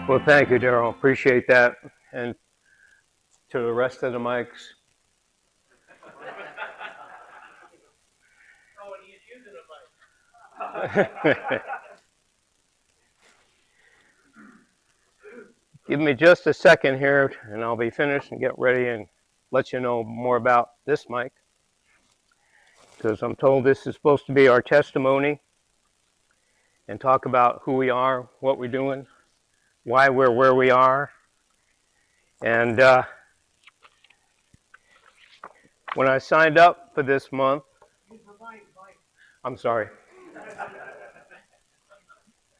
Well, thank you, Daryl. Appreciate that. And to the rest of the mics. Oh, and he's using a mic. Give me just a second here, and I'll be finished and get ready and let you know more about this mic. Because I'm told this is supposed to be our testimony and talk about who we are, what we're doing, why we're where we are. And when I signed up for this month, I'm sorry.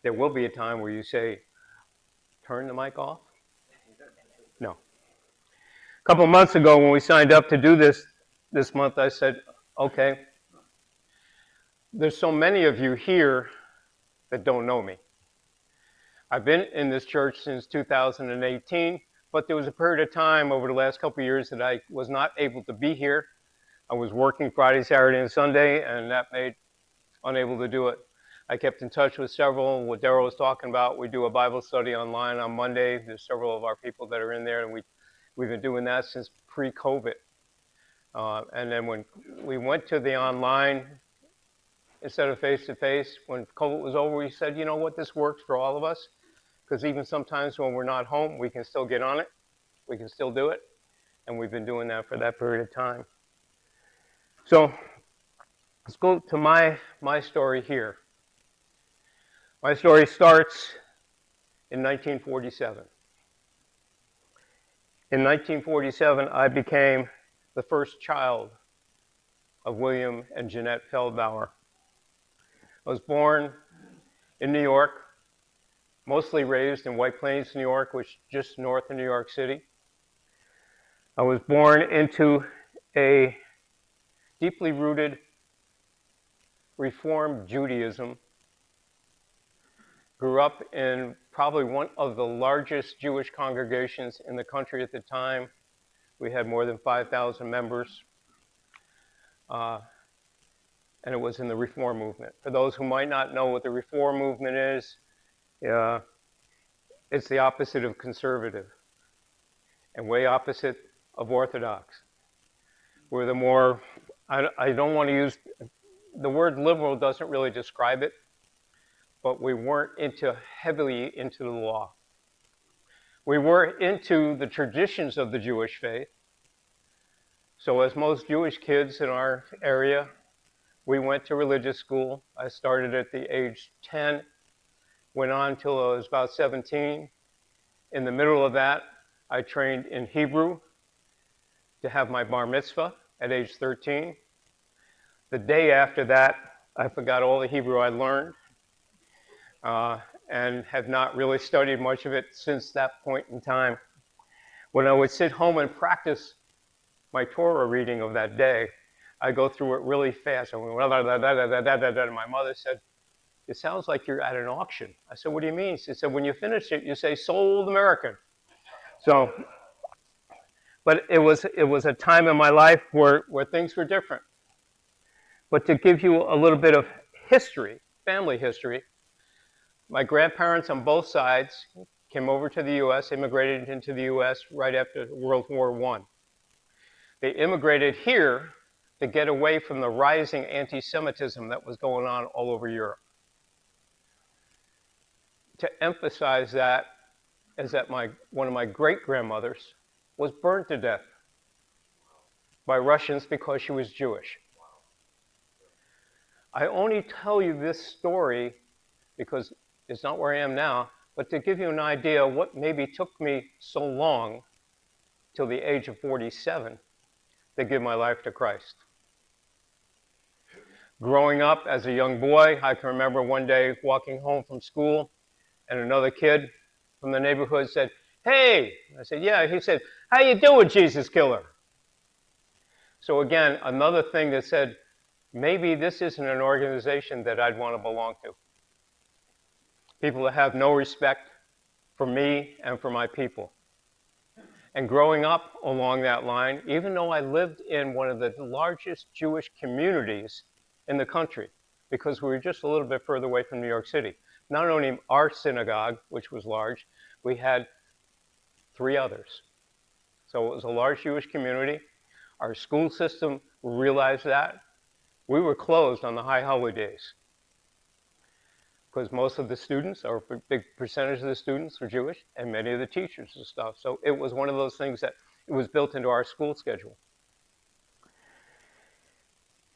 There will be a time where you say, turn the mic off? No. A couple of months ago when we signed up to do this month, I said, okay, there's so many of you here that don't know me. I've been in this church since 2018, but there was a period of time over the last couple of years that I was not able to be here. I was working Friday, Saturday, and Sunday, and that made unable to do it. I kept in touch with several, what Daryl was talking about. We do a Bible study online on Monday. There's several of our people that are in there, and we've been doing that since pre-COVID. And then when we went to the online, instead of face-to-face, when COVID was over, we said, you know what, this works for all of us, because even sometimes when we're not home, we can still get on it. We can still do it, and we've been doing that for that period of time. So let's go to my story here. My story starts in 1947. In 1947, I became the first child of William and Jeanette Feldbauer. I was born in New York, mostly raised in White Plains, New York, which is just north of New York City. I was born into a deeply rooted Reform Judaism. Grew up in probably one of the largest Jewish congregations in the country at the time. We had more than 5,000 members. And it was in the Reform movement. For those who might not know what the Reform movement is, it's the opposite of conservative and way opposite of Orthodox. We're the more, I don't want to use, the word liberal doesn't really describe it, but we weren't heavily into the law. We were into the traditions of the Jewish faith. So as most Jewish kids in our area, we went to religious school. I started at the age 10, went on till I was about 17. In the middle of that, I trained in Hebrew to have my bar mitzvah at age 13. The day after that, I forgot all the Hebrew I learned. And have not really studied much of it since that point in time. When I would sit home and practice my Torah reading of that day, I go through it really fast. I went, and my mother said, it sounds like you're at an auction. I said, what do you mean? She said, when you finish it, you say, sold American. So, but it was a time in my life where things were different. But to give you a little bit of history, family history, my grandparents on both sides came over to the U.S., immigrated into the U.S. right after World War I. They immigrated here to get away from the rising antisemitism that was going on all over Europe. To emphasize that is that one of my great-grandmothers was burned to death by Russians because she was Jewish. I only tell you this story because it's not where I am now, but to give you an idea of what maybe took me so long, till the age of 47, to give my life to Christ. Growing up as a young boy, I can remember one day walking home from school, and another kid from the neighborhood said, hey! I said, yeah. He said, how you doing, Jesus killer? So again, another thing that said, maybe this isn't an organization that I'd want to belong to. People that have no respect for me and for my people. And growing up along that line, even though I lived in one of the largest Jewish communities in the country, because we were just a little bit further away from New York City, not only our synagogue, which was large, we had 3 others. So it was a large Jewish community. Our school system realized that. We were closed on the high holidays because most of the students, or a big percentage of the students, were Jewish, and many of the teachers and stuff. So it was one of those things that it was built into our school schedule.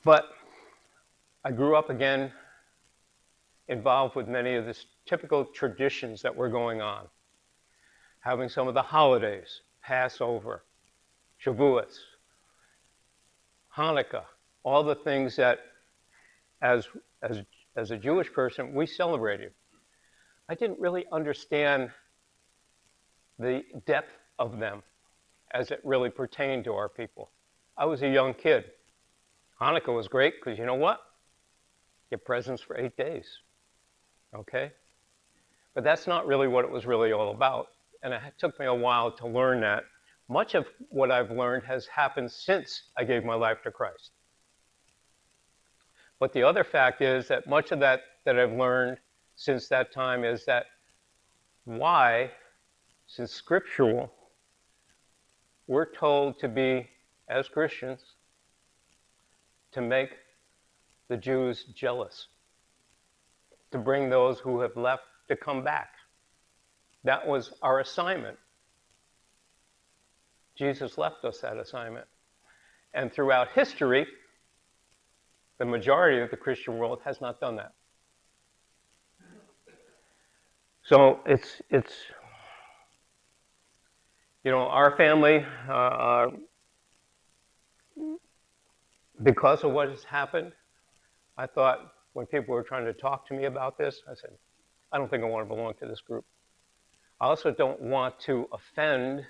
But I grew up again involved with many of the typical traditions that were going on. Having some of the holidays, Passover, Shavuos, Hanukkah, all the things that as a Jewish person we celebrated. I didn't really understand the depth of them as it really pertained to our people. I was a young kid. Hanukkah was great because you know what? Get presents for 8 days. Okay? But that's not really what it was really all about. And it took me a while to learn that. Much of what I've learned has happened since I gave my life to Christ. But the other fact is that much of that I've learned since that time is that why, since scriptural, we're told to be, as Christians, to make the Jews jealous, to bring those who have left to come back. That was our assignment. Jesus left us that assignment. And throughout history, the majority of the Christian world has not done that. So it's our family, because of what has happened, I thought when people were trying to talk to me about this, I said, I don't think I want to belong to this group. I also don't want to offend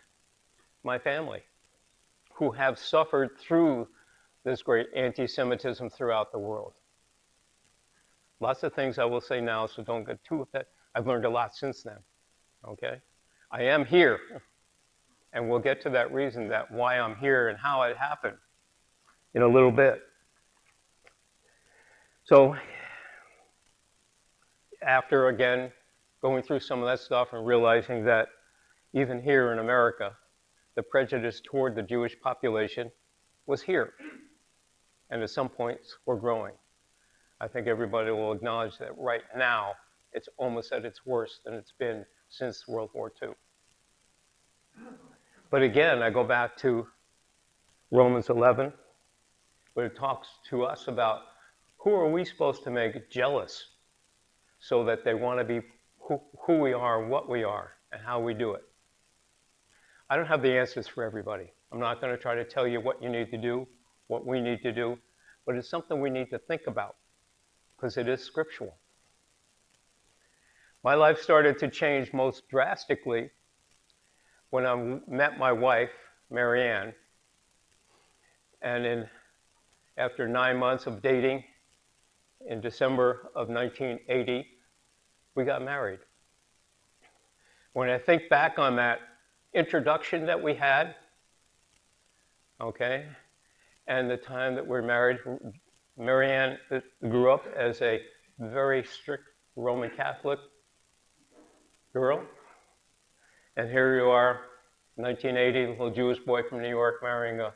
my family, who have suffered through this great anti-Semitism throughout the world. Lots of things I will say now, so don't get too upset. I've learned a lot since then, okay? I am here, and we'll get to that reason, that why I'm here and how it happened in a little bit. So after, again, going through some of that stuff and realizing that even here in America, the prejudice toward the Jewish population was here. And at some points, we're growing. I think everybody will acknowledge that right now, it's almost at its worst than it's been since World War II. But again, I go back to Romans 11, where it talks to us about who are we supposed to make jealous so that they want to be who we are, what we are, and how we do it. I don't have the answers for everybody. I'm not going to try to tell you what you need to do, what we need to do, but it's something we need to think about because it is scriptural. My life started to change most drastically when I met my wife, Marianne, and after 9 months of dating, in December of 1980, we got married. When I think back on that introduction that we had, okay, and the time that we're married, Marianne grew up as a very strict Roman Catholic girl, and here you are, 1980, little Jewish boy from New York marrying a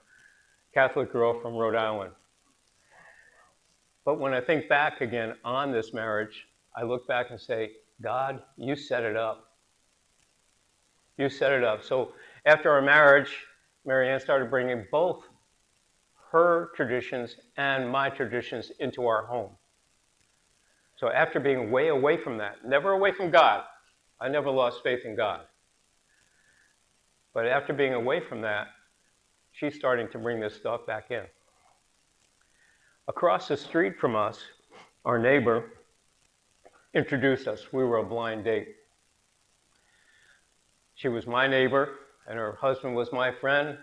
Catholic girl from Rhode Island. But when I think back again on this marriage, I look back and say, God, you set it up. You set it up. So after our marriage, Marianne started bringing both her traditions and my traditions into our home. So after being way away from that, never away from God, I never lost faith in God. But after being away from that, she's starting to bring this stuff back in. Across the street from us, our neighbor introduced us. We were a blind date. She was my neighbor, and her husband was my friend.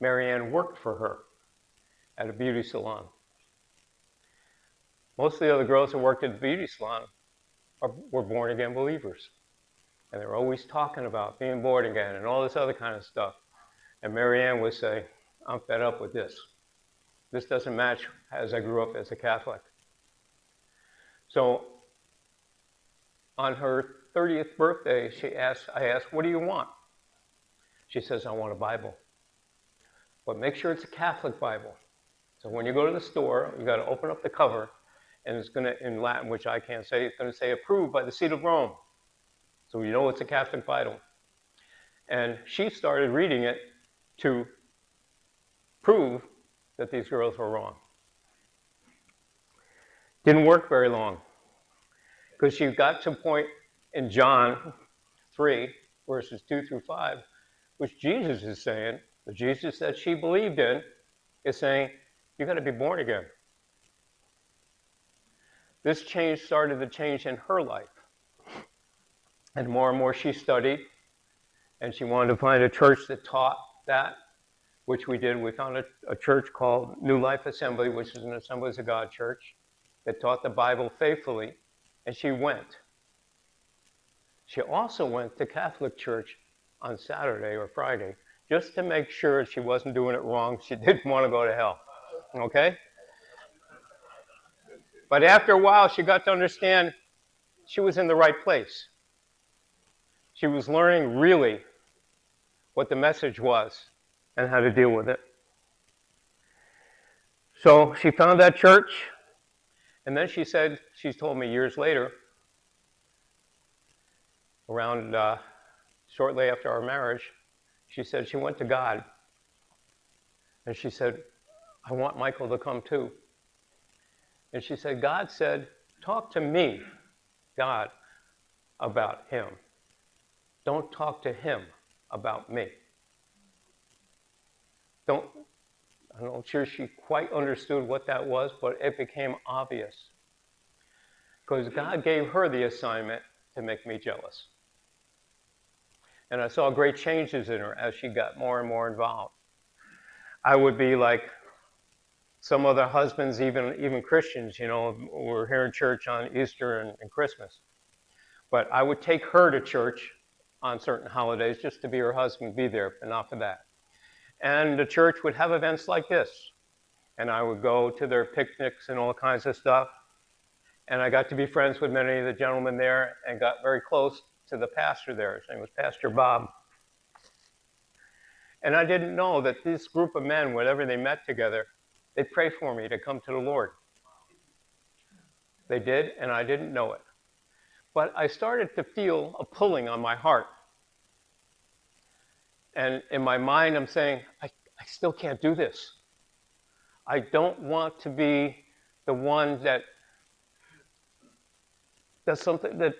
Marianne worked for her at a beauty salon. Most of the other girls that worked at the beauty salon were born-again believers. And they were always talking about being born again and all this other kind of stuff. And Marianne would say, I'm fed up with this. This doesn't match as I grew up as a Catholic. So on her 30th birthday, I asked, what do you want? She says, I want a Bible. But make sure it's a Catholic Bible. So when you go to the store, you got to open up the cover, and it's going to, in Latin, which I can't say, it's going to say approved by the See of Rome. So you know it's a Catholic Bible. And she started reading it to prove that these girls were wrong. Didn't work very long, because she got to a point in John 3, verses 2 through 5, which Jesus is saying, the Jesus that she believed in, is saying, you got to be born again. This change started the change in her life. And more she studied, and she wanted to find a church that taught that, which we did. We found a church called New Life Assembly, which is an Assemblies of God church that taught the Bible faithfully, and she went. She also went to Catholic church on Saturday or Friday, just to make sure she wasn't doing it wrong. She didn't want to go to hell, okay? But after a while, she got to understand she was in the right place. She was learning really what the message was and how to deal with it. So she found that church, and then she told me years later, around shortly after our marriage, she said she went to God, and she said, I want Michael to come too. And she said, God said, talk to me, God, about him. Don't talk to him about me. I'm not sure she quite understood what that was, but it became obvious. Because God gave her the assignment to make me jealous. And I saw great changes in her as she got more and more involved. I would be like some other husbands, even Christians, we're here in church on Easter and Christmas. But I would take her to church on certain holidays just to be her husband, be there, but not for that. And the church would have events like this. And I would go to their picnics and all kinds of stuff. And I got to be friends with many of the gentlemen there and got very close to the pastor there. His name was Pastor Bob. And I didn't know that this group of men, whenever they met together, they'd pray for me to come to the Lord. They did, and I didn't know it. But I started to feel a pulling on my heart. And in my mind, I'm saying, I still can't do this. I don't want to be the one that does something that,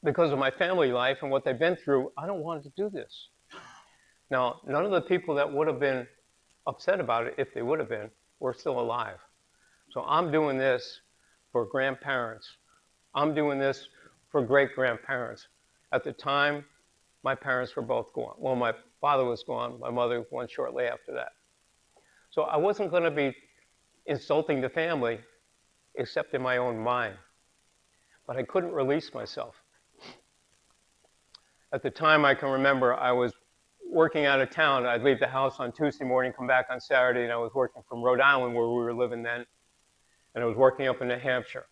because of my family life and what they've been through, I don't want to do this. Now, none of the people that would have been upset about it, if they would have been, were still alive. So I'm doing this for grandparents. I'm doing this for great-grandparents. At the time, my parents were both gone. Well, my father was gone. My mother went shortly after that. So I wasn't going to be insulting the family, except in my own mind. But I couldn't release myself. At the time, I can remember I was working out of town. I'd leave the house on Tuesday morning, come back on Saturday, and I was working from Rhode Island, where we were living then, and I was working up in New Hampshire.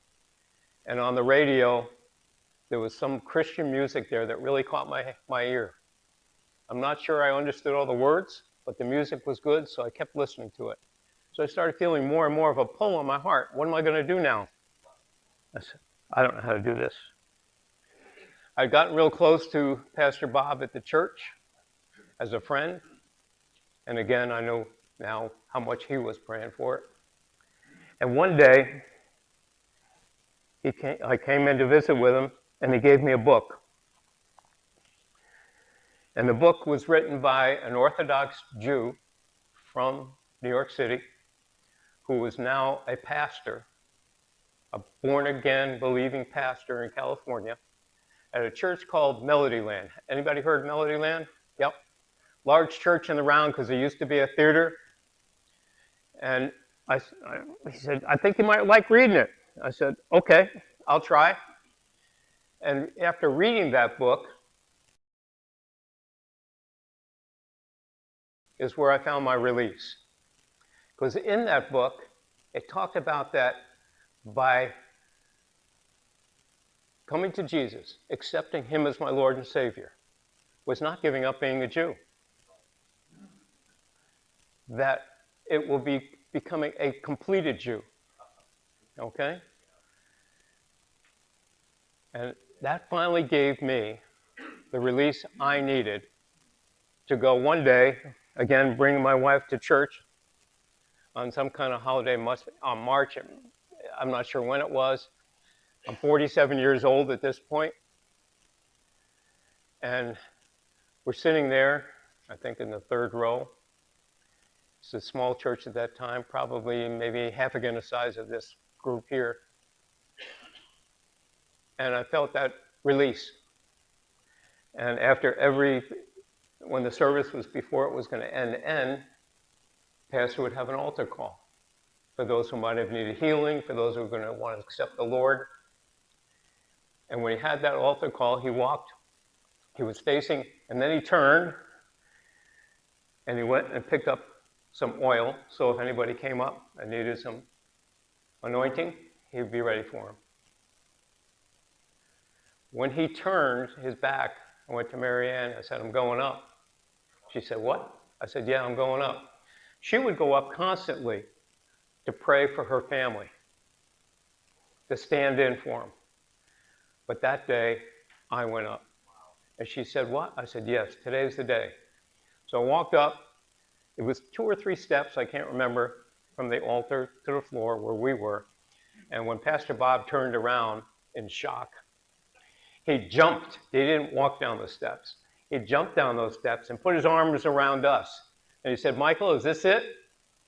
And on the radio, there was some Christian music there that really caught my ear. I'm not sure I understood all the words, but the music was good, so I kept listening to it. So I started feeling more and more of a pull on my heart. What am I going to do now? I said, I don't know how to do this. I'd gotten real close to Pastor Bob at the church as a friend. And again, I know now how much he was praying for it. And one day, I came in to visit with him, and he gave me a book. And the book was written by an Orthodox Jew from New York City, who was now a pastor, a born-again, believing pastor in California, at a church called Melodyland. Anybody heard Melodyland? Yep. Large church in the round, because there used to be a theater. And he said, I think you might like reading it. I said, okay, I'll try. And after reading that book is where I found my release. Because in that book, it talked about that by coming to Jesus, accepting him as my Lord and Savior, was not giving up being a Jew. That it will be becoming a completed Jew. Okay? And that finally gave me the release I needed to go one day, again, bring my wife to church on some kind of holiday, on March, I'm not sure when it was. I'm 47 years old at this point. And we're sitting there, I think in the third row. It's a small church at that time, probably maybe half again the size of this group here. And I felt that release. And after when the service was before it was going to end, pastor would have an altar call for those who might have needed healing, for those who were going to want to accept the Lord. And when he had that altar call, he was facing, and then he turned, and he went and picked up some oil, so if anybody came up and needed some anointing, he'd be ready for them. When he turned his back, I went to Mary Ann, I said, I'm going up. She said, what? I said, yeah, I'm going up. She would go up constantly to pray for her family, to stand in for them. But that day, I went up. And she said, what? I said, yes, today's the day. So I walked up. It was 2 or 3 steps, I can't remember, from the altar to the floor where we were. And when Pastor Bob turned around in shock, he jumped. He didn't walk down the steps. He jumped down those steps and put his arms around us. And he said, Michael, is this it?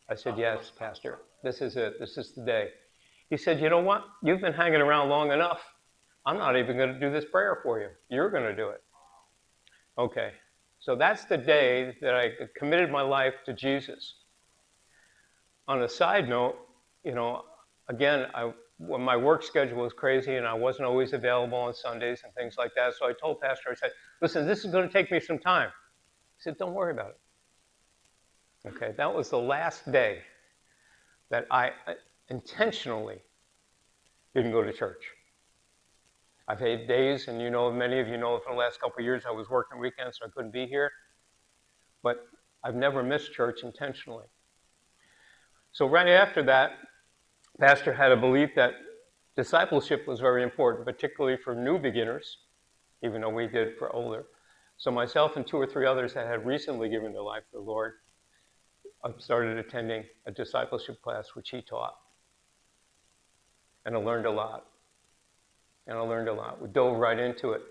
I said, yes, Pastor, this is it. This is the day. He said, you know what? You've been hanging around long enough. I'm not even going to do this prayer for you. You're going to do it. Okay. So that's the day that I committed my life to Jesus. On a side note, again, when my work schedule was crazy and I wasn't always available on Sundays and things like that, so I told Pastor, I said, listen, this is going to take me some time. He said, don't worry about it. Okay, that was the last day that I intentionally didn't go to church. I've had days, and many of you know for the last couple of years I was working weekends, so I couldn't be here. But I've never missed church intentionally. So right after that, Pastor had a belief that discipleship was very important, particularly for new beginners, even though we did for older. So myself and 2 or 3 others that had recently given their life to the Lord started attending a discipleship class which he taught. And I learned a lot. We dove right into it.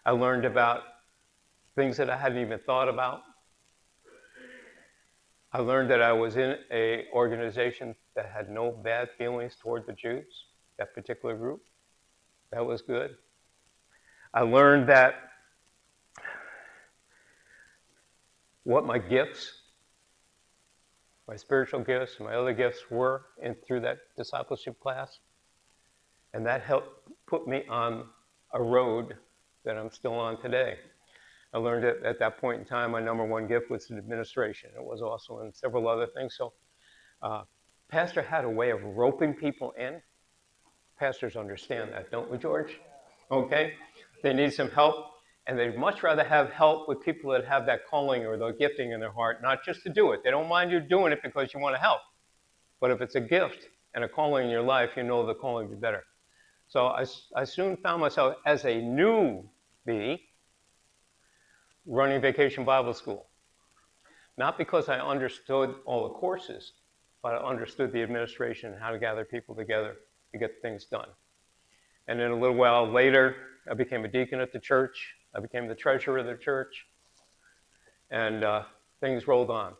I learned about things that I hadn't even thought about. I learned that I was in an organization that had no bad feelings toward the Jews, that particular group. That was good. I learned that what my gifts, my spiritual gifts, my other gifts were through that discipleship class. And that helped put me on a road that I'm still on today. I learned that at that point in time, my number one gift was administration. It was also in several other things. So Pastor had a way of roping people in. Pastors understand that, don't we, George? Okay? They need some help, and they'd much rather have help with people that have that calling or the gifting in their heart, not just to do it. They don't mind you doing it because you want to help. But if it's a gift and a calling in your life, the calling will be better. So I soon found myself as a newbie running Vacation Bible School. Not because I understood all the courses, but I understood the administration and how to gather people together to get things done. And then a little while later, I became a deacon at the church. I became the treasurer of the church. And things rolled on.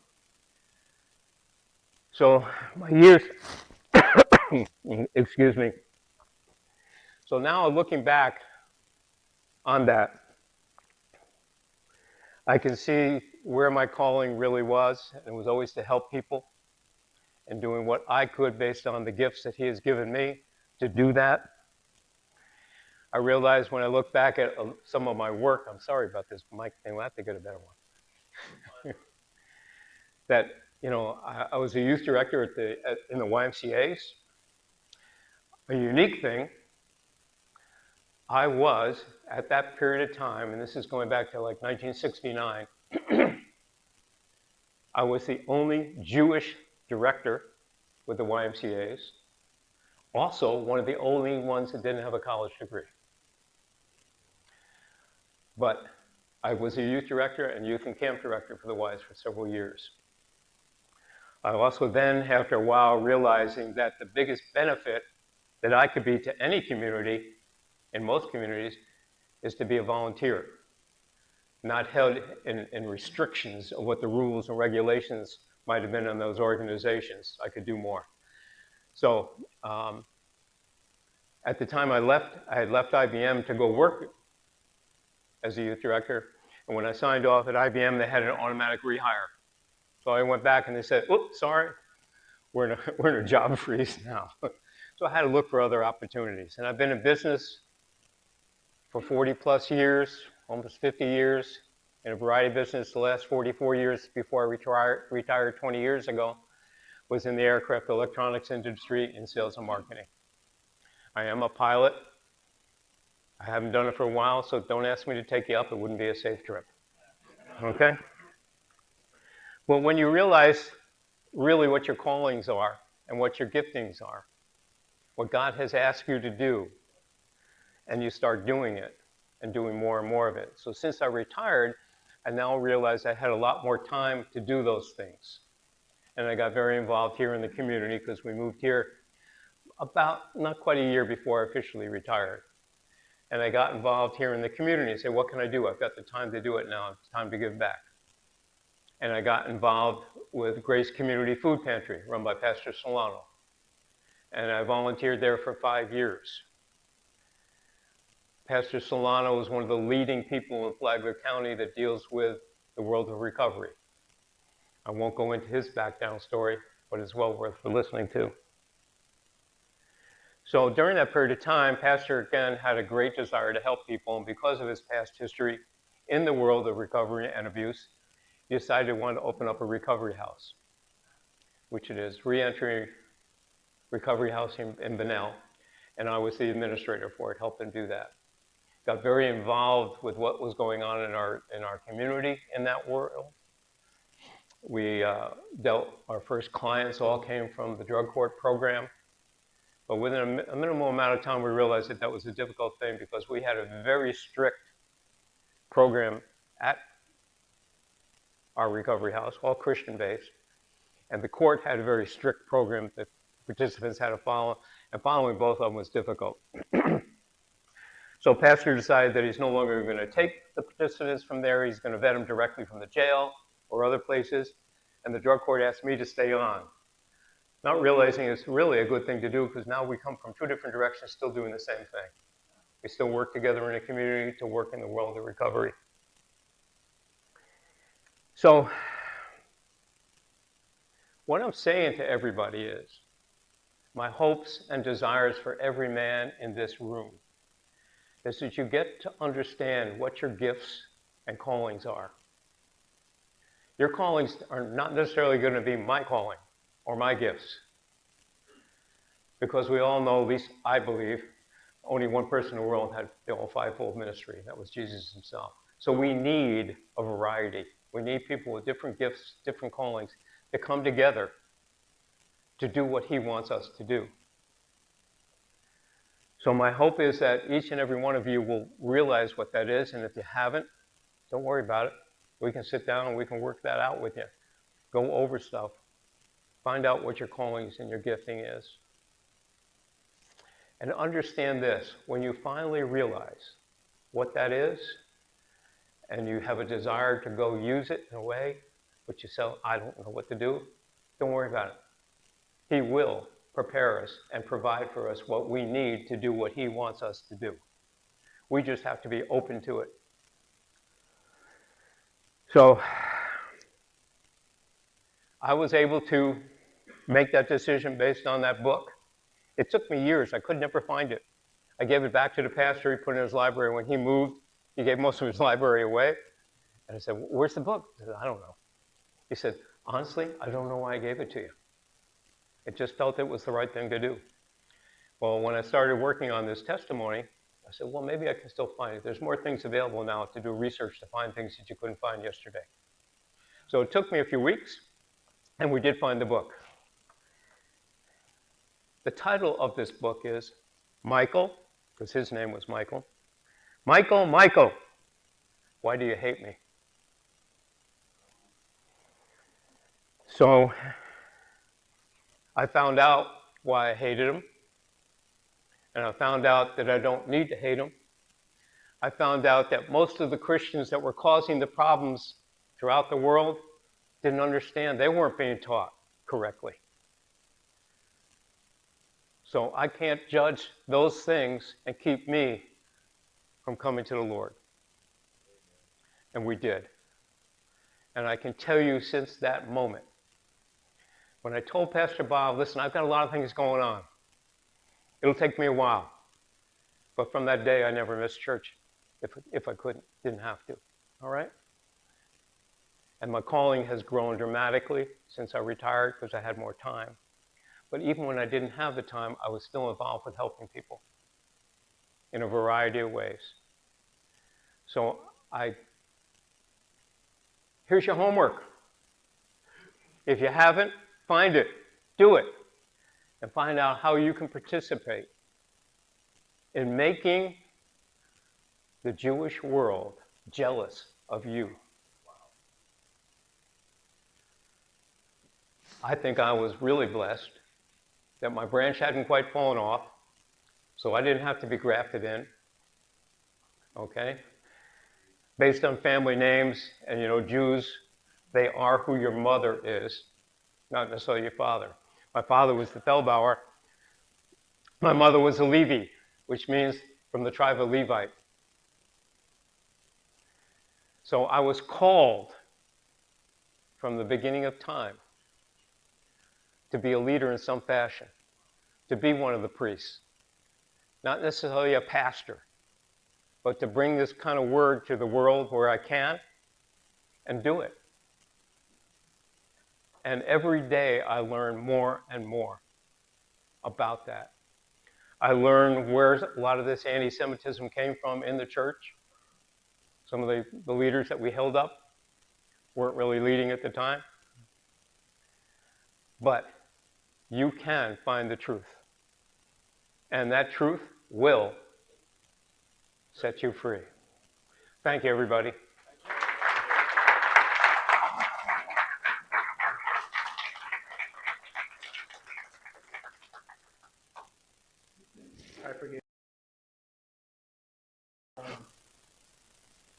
So my years, excuse me. So now looking back on that, I can see where my calling really was, and it was always to help people and doing what I could based on the gifts that he has given me to do that. I realized when I look back at some of my work, I'm sorry about this mic thing, we'll have to get a better one, that, I was a youth director in the YMCAs. A unique thing, I was, at that period of time, and this is going back to like 1969, I was the only Jewish director with the YMCA's, also one of the only ones that didn't have a college degree. But I was a youth director and youth and camp director for the Ys for several years. I also then, after a while, realizing that the biggest benefit that I could be to any community, in most communities, is to be a volunteer, not held in restrictions of what the rules and regulations might have been in those organizations. I could do more. So at the time I had left IBM to go work as a youth director. And when I signed off at IBM, they had an automatic rehire. So I went back and they said, oops, sorry, we're in a job freeze now. So I had to look for other opportunities. And I've been in business for 40 plus years, almost 50 years, in a variety of business. The last 44 years before I retired 20 years ago was in the aircraft electronics industry in sales and marketing. I am a pilot. I haven't done it for a while, so don't ask me to take you up. It wouldn't be a safe trip. Okay? Well, when you realize really what your callings are and what your giftings are, what God has asked you to do, and you start doing it and doing more and more of it. So since I retired, I now realize I had a lot more time to do those things. And I got very involved here in the community because we moved here about not quite a year before I officially retired. And I got involved here in the community and said, what can I do? I've got the time to do it now. It's time to give back. And I got involved with Grace Community Food Pantry, run by Pastor Solano. And I volunteered there for 5 years. Pastor Solano is one of the leading people in Flagler County that deals with the world of recovery. I won't go into his background story, but it's well worth listening to. So during that period of time, Pastor, again, had a great desire to help people, and because of his past history in the world of recovery and abuse, he decided he wanted to open up a recovery house, which it is, Reentry Recovery House in Bunnell, and I was the administrator for it, helped him do that. Got very involved with what was going on in our community in that world. We our first clients all came from the drug court program. But within a minimal amount of time, we realized that that was a difficult thing because we had a very strict program at our recovery house, all Christian-based. And the court had a very strict program that participants had to follow, and following both of them was difficult. So Pastor decided that he's no longer going to take the participants from there. He's going to vet them directly from the jail or other places. And the drug court asked me to stay on. Not realizing it's really a good thing to do because now we come from two different directions still doing the same thing. We still work together in a community to work in the world of recovery. So what I'm saying to everybody is my hopes and desires for every man in this room is that you get to understand what your gifts and callings are. Your callings are not necessarily going to be my calling or my gifts. Because we all know, at least I believe, only one person in the world had the whole fivefold ministry. That was Jesus himself. So we need a variety. We need people with different gifts, different callings to come together to do what he wants us to do. So my hope is that each and every one of you will realize what that is. And if you haven't, don't worry about it. We can sit down and we can work that out with you. Go over stuff. Find out what your callings and your gifting is. And understand this, when you finally realize what that is, and you have a desire to go use it in a way, but you say, I don't know what to do, don't worry about it. He will prepare us and provide for us what we need to do what he wants us to do. We just have to be open to it. So I was able to make that decision based on that book. It took me years. I could never find it. I gave it back to the pastor. He put it in his library. When he moved, he gave most of his library away. And I said, where's the book? I said, I don't know. He said, honestly, I don't know why I gave it to you. It just felt it was the right thing to do. Well, when I started working on this testimony, I said, well, maybe I can still find it. There's more things available now to do research to find things that you couldn't find yesterday. So it took me a few weeks, and we did find the book. The title of this book is Michael, because his name was Michael. Michael, Michael, why do you hate me? So I found out why I hated him, and I found out that I don't need to hate him. I found out that most of the Christians that were causing the problems throughout the world didn't understand. They weren't being taught correctly. So I can't judge those things and keep me from coming to the Lord. And we did. And I can tell you since that moment, when I told Pastor Bob, listen, I've got a lot of things going on. It'll take me a while. But from that day, I never missed church if I didn't have to. All right? And my calling has grown dramatically since I retired because I had more time. But even when I didn't have the time, I was still involved with helping people in a variety of ways. So here's your homework. If you haven't, find it, do it, and find out how you can participate in making the Jewish world jealous of you. I think I was really blessed that my branch hadn't quite fallen off, so I didn't have to be grafted in, okay? Based on family names, and Jews, they are who your mother is, not necessarily your father. My father was the Feldbauer. My mother was a Levi, which means from the tribe of Levite. So I was called from the beginning of time to be a leader in some fashion, to be one of the priests, not necessarily a pastor, but to bring this kind of word to the world where I can and do it. And every day I learn more and more about that. I learn where a lot of this anti-Semitism came from in the church. Some of the leaders that we held up weren't really leading at the time. But you can find the truth. And that truth will set you free. Thank you, everybody. I forget.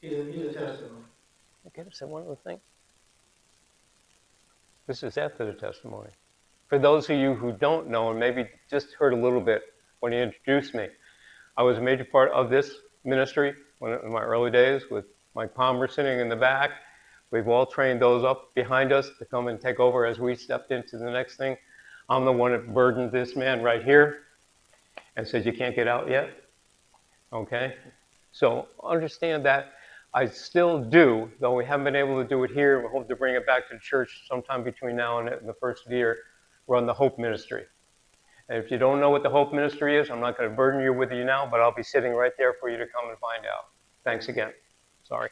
He's a testimony. Okay, so one other thing. This is after the testimony. For those of you who don't know, and maybe just heard a little bit when he introduced me, I was a major part of this ministry in my early days with Mike Palmer sitting in the back. We've all trained those up behind us to come and take over as we stepped into the next thing. I'm the one that burdened this man right here and said, you can't get out yet. Okay? So understand that I still do, though we haven't been able to do it here. We hope to bring it back to the church sometime between now and the first of the year. Run the Hope Ministry. And if you don't know what the Hope Ministry is, I'm not going to burden you with you now, but I'll be sitting right there for you to come and find out. Thanks again. Sorry.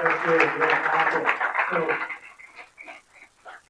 That's good. Yeah, awesome. So